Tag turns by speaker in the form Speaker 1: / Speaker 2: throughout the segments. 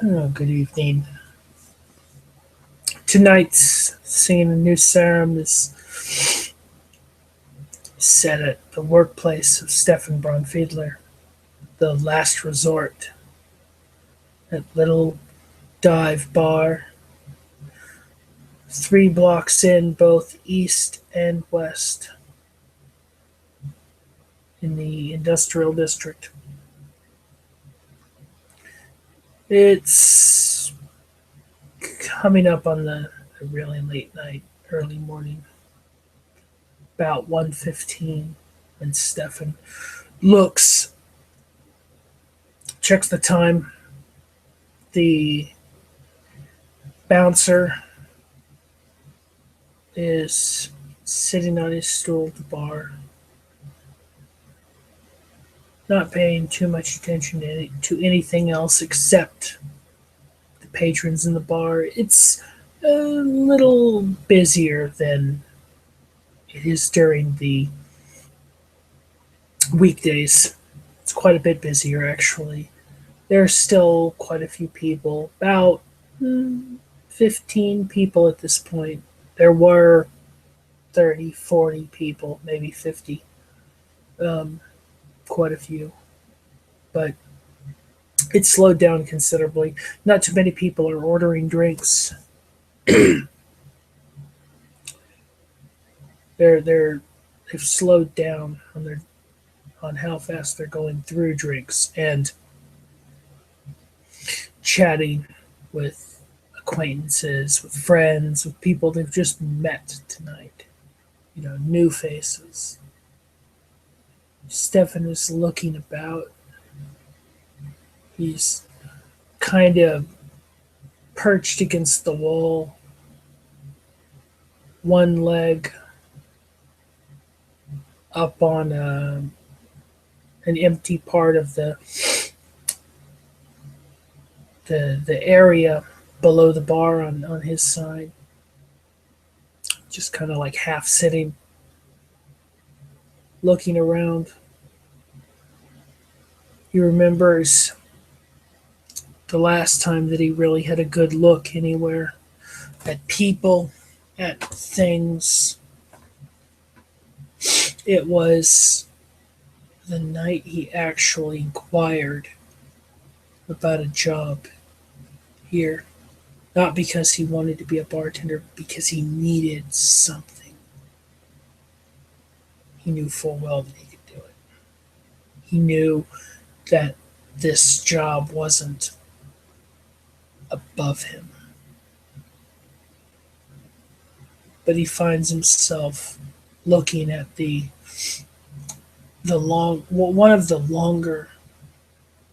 Speaker 1: Oh, good evening. Tonight's scene in New Sarum is set at the workplace of Stefan Braunfiedler, the last resort, that little dive bar, 3 blocks in, both east and west, in the industrial district. It's coming up on the really late night, early morning, about 1:15, when Stefan looks, checks the time. The bouncer is sitting on his stool at the bar, not paying too much attention to anything else except the patrons in the bar. It's a little busier than it is during the weekdays. It's quite a bit busier, actually. There's still quite a few people, about 15 people at this point. There were 30, 40 people, maybe 50. Um, Quite a few. But it slowed down considerably. Not too many people are ordering drinks. They've slowed down on how fast they're going through drinks and chatting with acquaintances, with friends, with people they've just met tonight. New faces. Stefan is looking about. He's kind of perched against the wall, one leg up on an empty part of the area below the bar on his side, just kind of like half sitting, looking around. He remembers the last time that he really had a good look anywhere, at people, at things. It was the night he actually inquired about a job here. Not because he wanted to be a bartender, because he needed something. He knew full well that he could do it. He knew that this job wasn't above him. But he finds himself looking at one of the longer,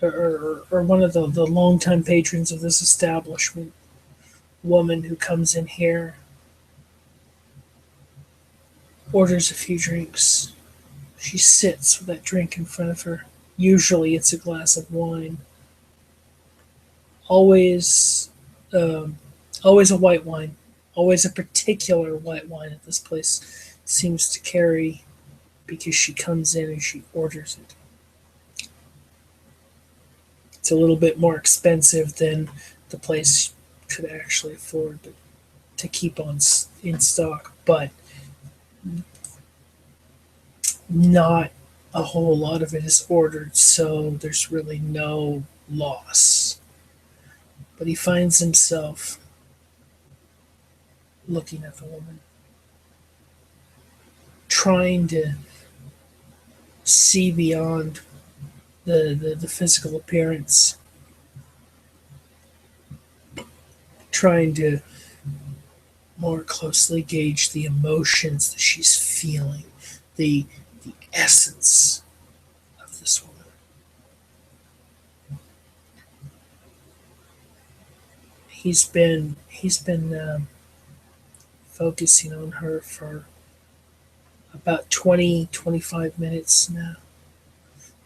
Speaker 1: or one of the longtime patrons of this establishment, woman who comes in here, orders a few drinks. She sits with that drink in front of her. Usually it's a glass of wine. Always, always a white wine. Always a particular white wine that this place seems to carry, because she comes in and she orders it. It's a little bit more expensive than the place could actually afford to keep on in stock, but not a whole lot of it is ordered, so there's really no loss. But he finds himself looking at the woman, trying to see beyond the physical appearance, trying to more closely gauge the emotions that she's feeling, the essence of this woman. He's been focusing on her for about 20-25 minutes now,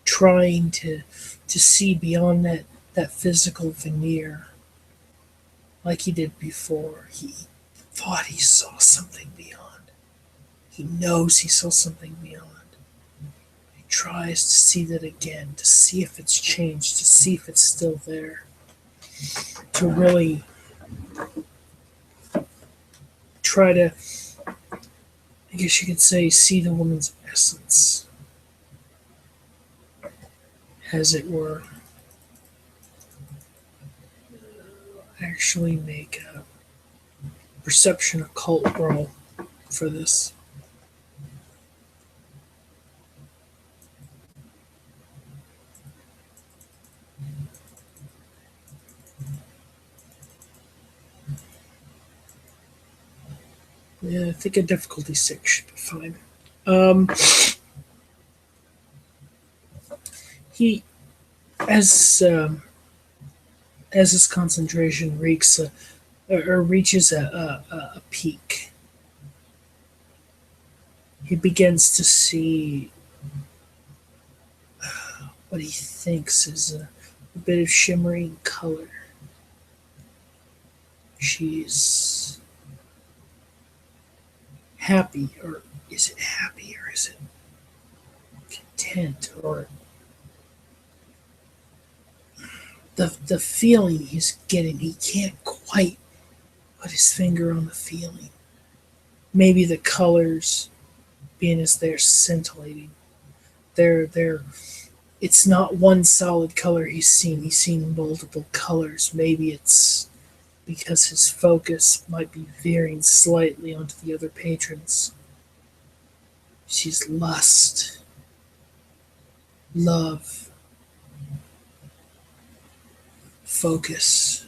Speaker 1: trying to see beyond that physical veneer, like he did before. He thought he saw something beyond. He knows he saw something beyond. He tries to see that again, to see if it's changed, to see if it's still there. really try to, I guess you could say, see the woman's essence, as it were. Actually make a perception occult roll for this. Yeah, I think a difficulty 6 should be fine. Um, he, as as his concentration reaches a peak, he begins to see what he thinks is a bit of shimmering color. She's happy, or is it happy, or is it content, or the feeling he's getting, he can't quite put his finger on the feeling. Maybe the colors, being as they're scintillating, they're it's not one solid color he's seen. He's seen multiple colors. Maybe it's because his focus might be veering slightly onto the other patrons. She's lust, love, focus.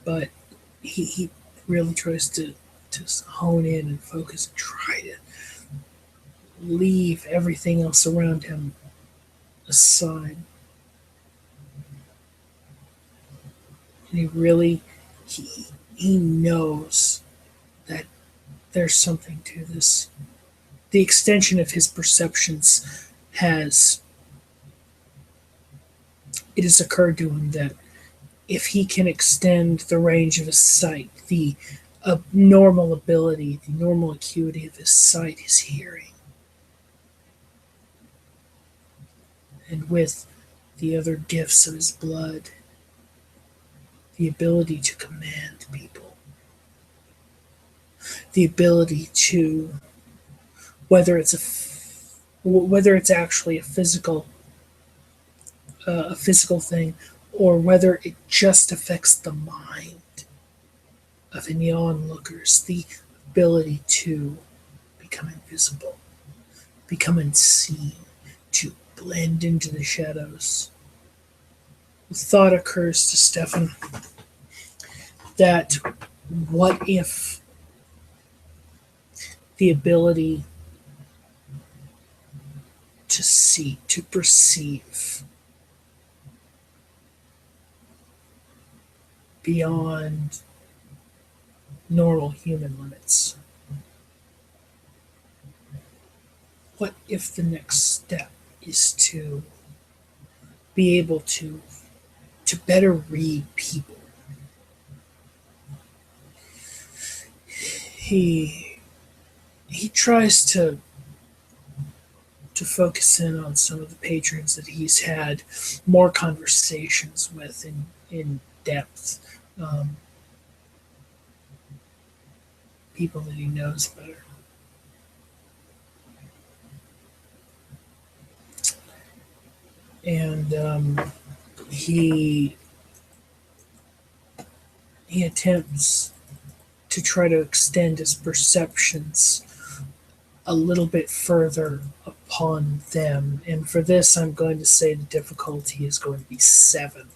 Speaker 1: But he really tries to hone in and focus and try to leave everything else around him aside. And he knows that there's something to this. The extension of his perceptions has it has occurred to him that if he can extend the range of his sight, the normal ability, the normal acuity of his sight, his hearing, and with the other gifts of his blood, the ability to command people, the ability to, whether it's actually a physical thing, or whether it just affects the mind of any onlookers, the ability to become invisible, become unseen, to blend into the shadows. The thought occurs to Stefan that what if the ability to see, to perceive beyond normal human limits? What if the next step is to be able to better read people? He tries to focus in on some of the patrons that he's had more conversations with in depth, people that he knows better. And he attempts to try to extend his perceptions a little bit further upon them. And for this, I'm going to say the difficulty is going to be 7.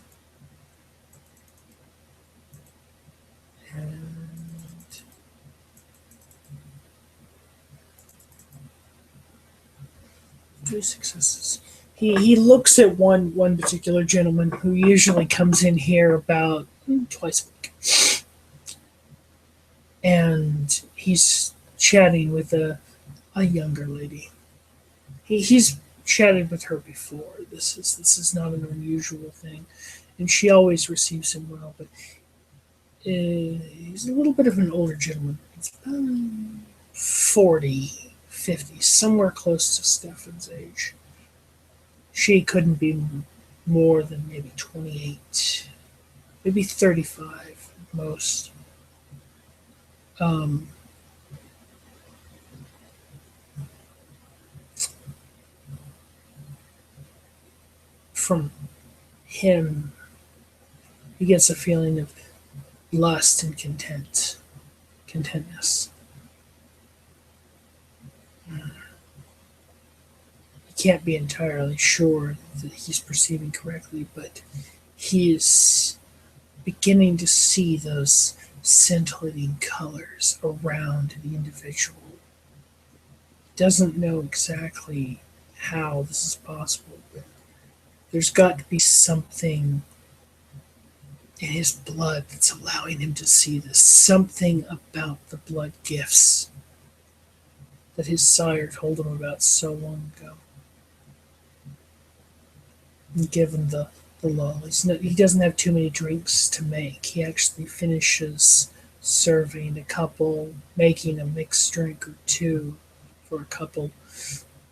Speaker 1: And 2 successes. He looks at one particular gentleman who usually comes in here about twice a week. And he's chatting with a younger lady. He's chatted with her before. This is not an unusual thing, and she always receives him well. But he's a little bit of an older gentleman. He's about 40, 50, somewhere close to Stefan's age. She couldn't be more than maybe 28, maybe 35 at most. Um, from him, he gets a feeling of lust and contentness. He can't be entirely sure that he's perceiving correctly, but he is beginning to see those scintillating colors around the individual. He doesn't know exactly how this is possible, but there's got to be something in his blood that's allowing him to see this. Something about the blood gifts that his sire told him about so long ago. And given the lull, he doesn't have too many drinks to make. He actually finishes serving a couple, making a mixed drink or two for a couple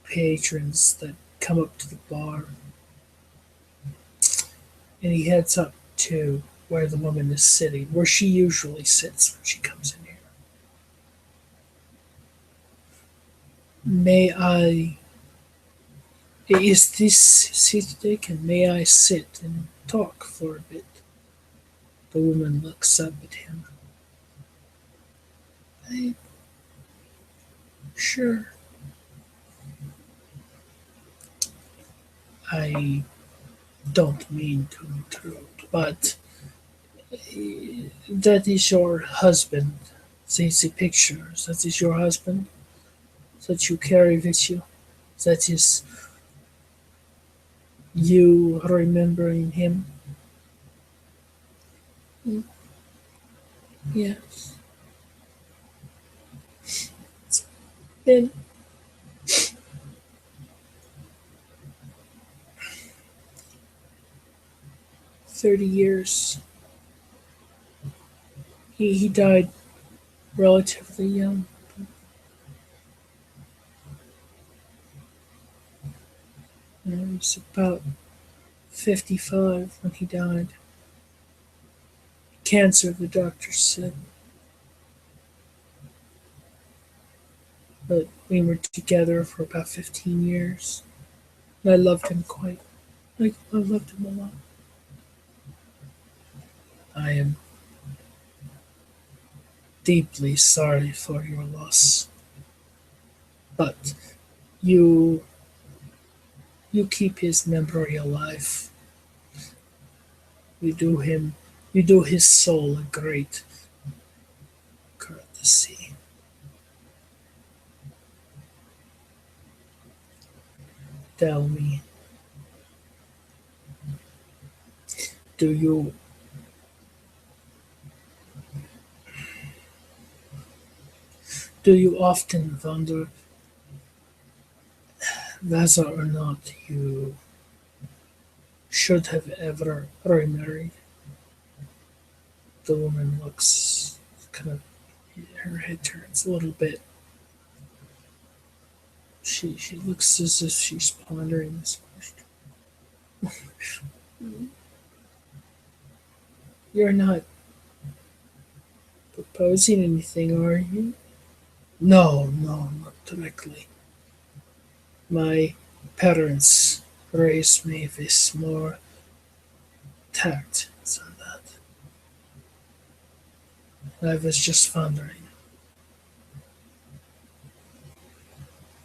Speaker 1: patrons that come up to the bar. And he heads up to where the woman is sitting, where she usually sits when she comes in here. May I? Is this seat taken? May I sit and talk for a bit? The woman looks up at him. I, sure. I don't mean to intrude, but that is your husband. The pictures. That is your husband that you carry with you. That is you remembering him. Yes. It's been 30 years. He died relatively young. He was about 55 when he died. Cancer, the doctor said. But we were together for about 15 years. And I loved him quite. I loved him a lot. I am deeply sorry for your loss. But you you keep his memory alive. You do his soul a great courtesy. Tell me, do you often wonder whether or not you should have ever remarried? The woman looks kind of, her head turns a little bit. She looks as if she's pondering this question. You're not proposing anything, are you? No, no, not directly. My parents raised me with more tact than that. I was just wondering.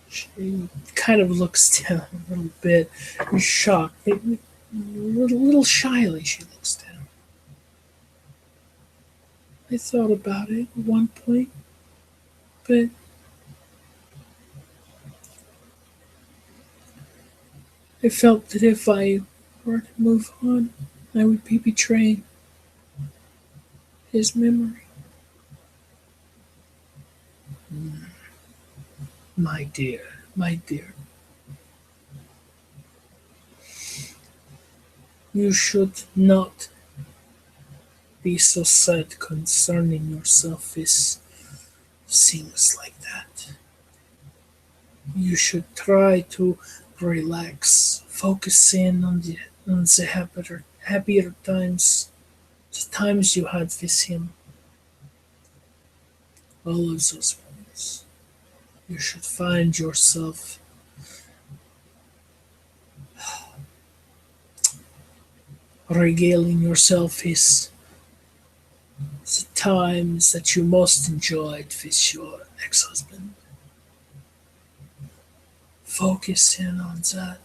Speaker 1: She kind of looks down a little bit, shocked, maybe a little shyly. She looks down. I thought about it at one point, but I felt that if I were to move on, I would be betraying his memory. My dear, you should not be so sad concerning yourself with things like that. You should try to relax, focus in on and the happier times, the times you had with him, all of those moments. You should find yourself regaling yourself with the times that you most enjoyed with your ex-husband. Focus in on that.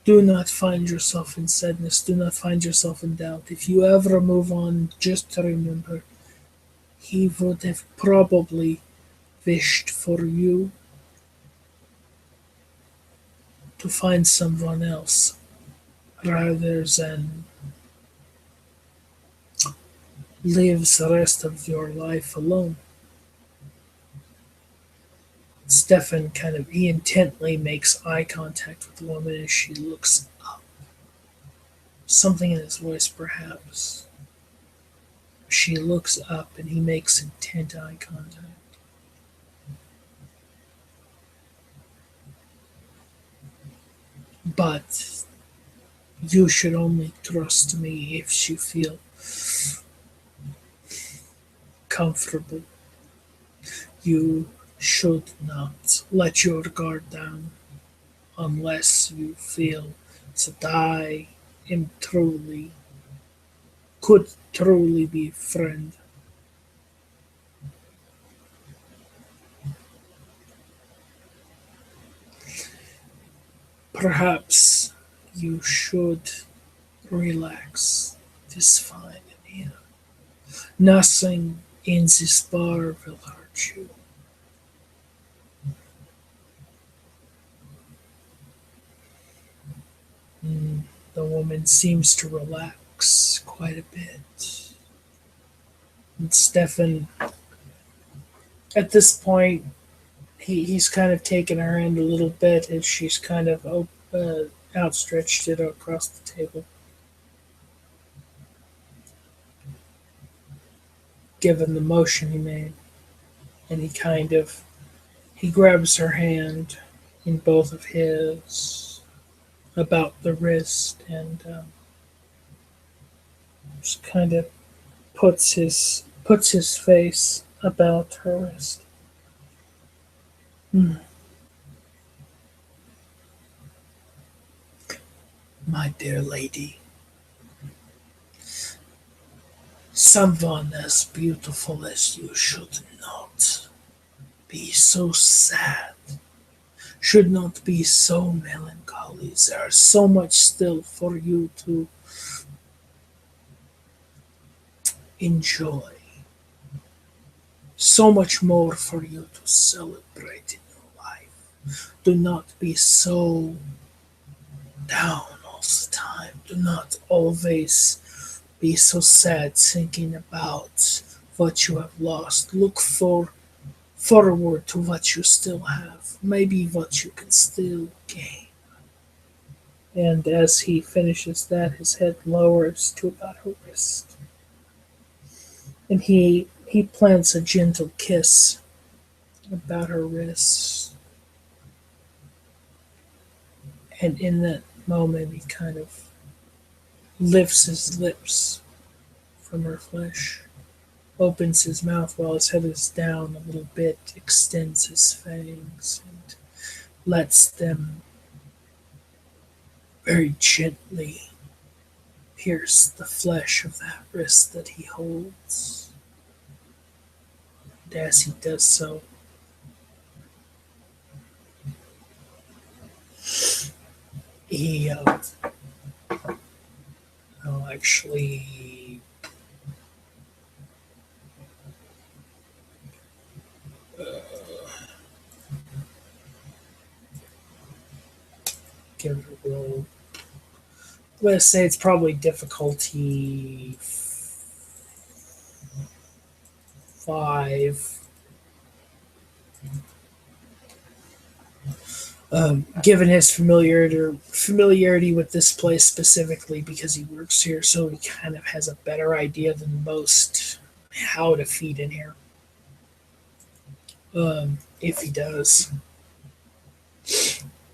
Speaker 1: Do not find yourself in sadness. Do not find yourself in doubt. If you ever move on, just remember he would have probably wished for you to find someone else rather than live the rest of your life alone. Stefan he intently makes eye contact with the woman as she looks up. Something in his voice, perhaps. She looks up and he makes intent eye contact. But you should only trust me if you feel comfortable. You should not let your guard down unless you feel that I am could truly be a friend. Perhaps you should relax. It is fine in here. Nothing in this bar will hurt you. Mm, the woman seems to relax quite a bit. And Stefan, at this point, he's kind of taken her hand a little bit as she's kind of outstretched it across the table, given the motion he made. And he grabs her hand in both of his about the wrist and just kind of puts his face about her wrist. Hmm. My dear lady, someone as beautiful as you should not be so sad, should not be so melancholy. There's so much still for you to enjoy, so much more for you to celebrate in your life. Do not be so down all the time. Do not always be so sad thinking about what you have lost. Look forward to what you still have, maybe what you can still gain. And as he finishes that, his head lowers to about her wrist, and he plants a gentle kiss about her wrist. And in that moment, he kind of lifts his lips from her flesh, opens his mouth while his head is down a little bit, extends his fangs, and lets them very gently pierce the flesh of that wrist that he holds. And as he does so, he I'll actually give it a roll. Let's say it's probably difficulty 5. Given his familiarity with this place specifically because he works here, so he kind of has a better idea than most how to feed in here. If he does.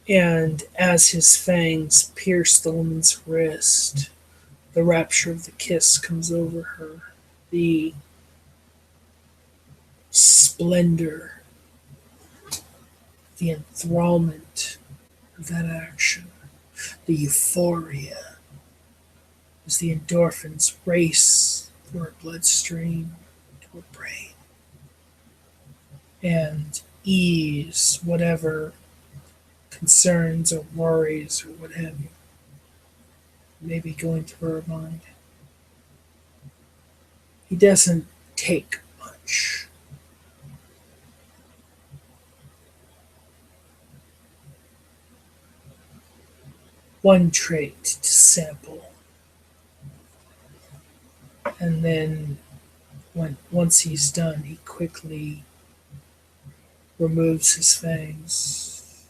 Speaker 1: And as his fangs pierce the woman's wrist, the rapture of the kiss comes over her. The splendor, the enthrallment of that action, the euphoria as the endorphins race through her bloodstream to her brain and ease whatever concerns or worries or what have you may be going through her mind. He doesn't take much. One trait to sample, and then once he's done, he quickly removes his fangs,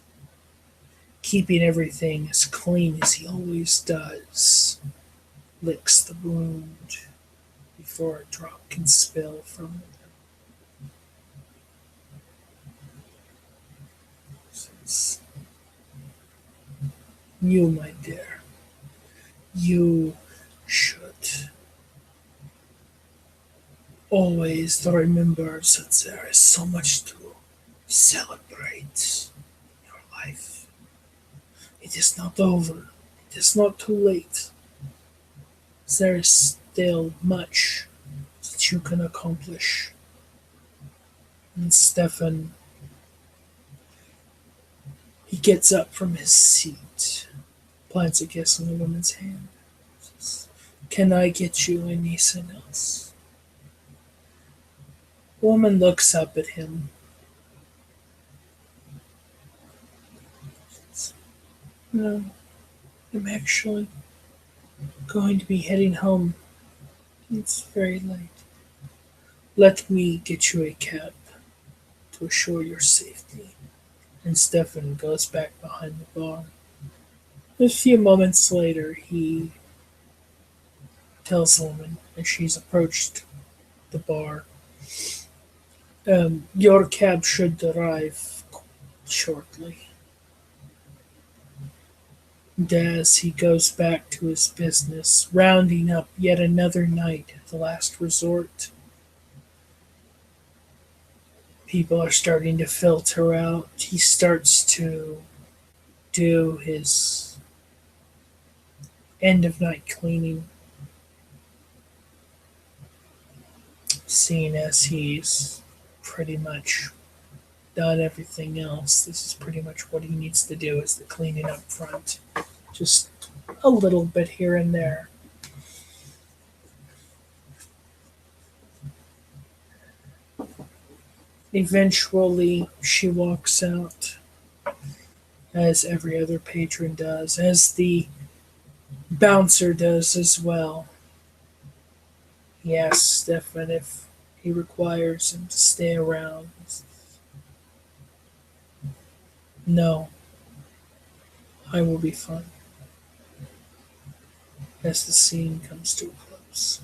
Speaker 1: keeping everything as clean as he always does. Licks the wound before a drop can spill from it. Says, you, my dear, you should always remember that there is so much to celebrate in your life. It is not over. It is not too late. There is still much that you can accomplish. And Stefan, he gets up from his seat, plants a kiss on the woman's hand. Says, can I get you anything else? The woman looks up at him. Says, no, I'm actually going to be heading home. It's very late. Let me get you a cab to assure your safety. And Stefan goes back behind the bar. A few moments later, he tells the woman as she's approached the bar, your cab should arrive shortly. And as he goes back to his business, rounding up yet another night at the last resort, people are starting to filter out. He starts to do his end of night cleaning, seeing as he's pretty much done everything else. This is pretty much what he needs to do is the cleaning up front. Just a little bit here and there. Eventually, she walks out, as every other patron does, as the bouncer does as well. He asks Stefan if he requires him to stay around. He says, no, I will be fine. As the scene comes to a close.